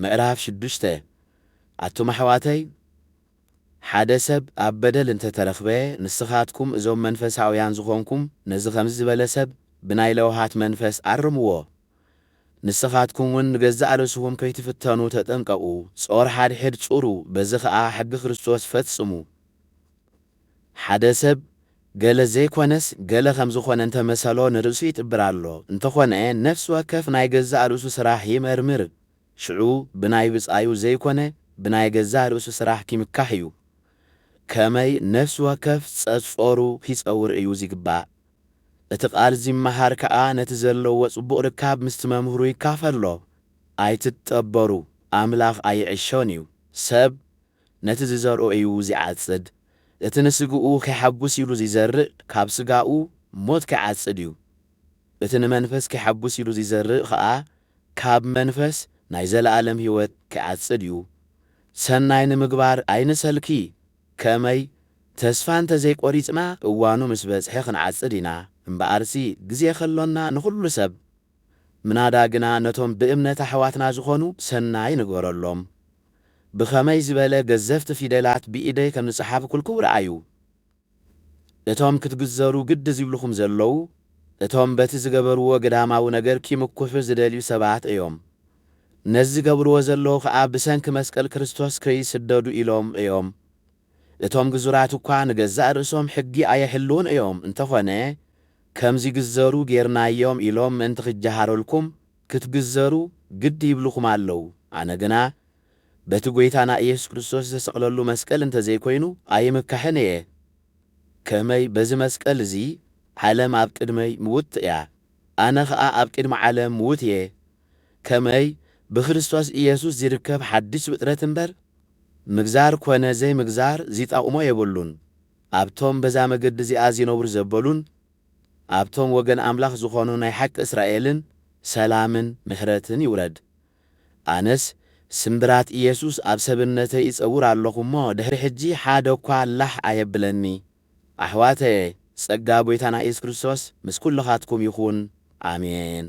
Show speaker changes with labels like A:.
A: ምዕራፍ 6 አቱም አሕዋተይ ሓደ ሰብ ኣብ በደል እንተተረኽበ ንስኻትኩም እዞም መንፈሳውያን ዝኾንኩም ነዚ ከምዚ ዝበለ ሰብ ብናይ ለውሃት መንፈስ ኣርምዎ ንስኻትኩም ውን ንገዛእ ርእስኩም ከይትፍተኑ ተጠንቀቁ ጾር ሓድሕድ ጹሩ በዚ ኸዓ ሕጊ ክርስቶስ ፈጽሙ ሓደ ሰብ ገለ ዘይኮነስ ገለ ከም ዝኾነ እንተመሰሎ ንርእሱ ይጥብር ኣሎ እንተኾነ ነፍሲ ወከፍ ናይ ገዛእ ርእሱ ስራሕ ይመርምር ሽዑ ብናይ ብጻዩ ዘይኮነ ብናይ ገዛእ ርእሱ ስራሕ ኪምካሕ እዩ ከመይ ነፍሲ ወከፍ ጸጾሩ ኺጸውር እዩ ዝግባእ እቲ ቃል ዝመሃር ከዓ ነቲ ዘለዎ ጽቡቕ ርካብ ምስቲ መምህሩ ይካፈሎ ኣይትጠበሩ ኣምላኽ ኣይዕሾን እዩ ሰብ ነቲ ዝዘርኦ እዩ ዝዓጽድ እቲ ንስግኡ ከይሓጉስ ኢሉ ዝዘርእ ካብ ስጋኡ ሞት ከይዓጽድ እዩ እቲ ንመንፈስ ከይሓጉስ ኢሉ ዝዘርእ ከዓ ካብ መንፈስ ናይ ዘለዓለም ሕይወት ከይዓጽድ እዩ ሰናይ ንምግባር ኣይንሰልኪ ከመይ ተስፋ እንተዘይቈሪጽና እዋኑ ምስ በጽሐ ክንዓጽድ ኢና እምበኣርሲ ግዜ ኸሎና ንኹሉ ሰብ ምናዳ ግና ነቶም ብእምነት ኣሕዋትና ዝኾኑ ሰናይ ንገረሎም ብኸመይ ዝበለ ገዘፍቲ ፊደላት ብኢደይ ከም ዝጸሓፍ ኩልክው ረአዩ እቶም ክትግዘሩ ግዲ ዝብልኹም ዘለዉ እቶም በቲ ዝገበርዎ ገዳማዊ ነገር ኪምኩሑ ዝደልዩ ሰባት እዮም ነዚ ገብርዎ ዘለዉ ከዓ ብሰንኪ መስቀል ክርስቶስ ከይስደዱ ኢሎም እዮም እቶም ግዙራት እኳ ንገዛእ ርእሶም ሕጊ ኣየሕልውን እዮም እንተኾነ ከምዚ ግዘሩ ጌርናዮም ኢሎም ምእንቲ ክጀሃረልኩም ክትግዘሩ ግዲ ይብልኹም ኣለዉ ኣነ ግና በቲ ጐይታና ኢየሱስ ክርስቶስ ዘሰቕለሉ መስቀል እንተዘይኮይኑ ኣይምካሕን እየ ከመይ በዚ መስቀል እዙ ዓለም ኣብ ቅድመይ ምውት እያ ኣነ ኸዓ ኣብ ቅድሚ ዓለም ምውት እየ ከመይ ብክርስቶስ ኢየሱስ ዝርከብ ሓድሽ ፍጥረት እምበር ምግዛር ኮነ ዘይምግዛር ዚጠቕሞ የብሉን ኣብቶም በዛ መገዲ እዚኣ ዝነብሩ ዘበሉን ኣብቶም ወገን ኣምላኽ ዝኾኑ ናይ ሓቂ እስራኤልን ሰላምን ምሕረትን ይውረድ ኣነስ ስምብራት ኢየሱስ ኣብ ሰብነተይ ይጸውር ኣለኹ እሞ ድሕሪ ሕጂ ሓደ እኳ ላሕ ኣየብለኒ ኣሕዋተየ ጸጋ ጐይታና ኢየሱስ ክርስቶስ ምስ ኩልኻትኩም ይኹን ኣሜን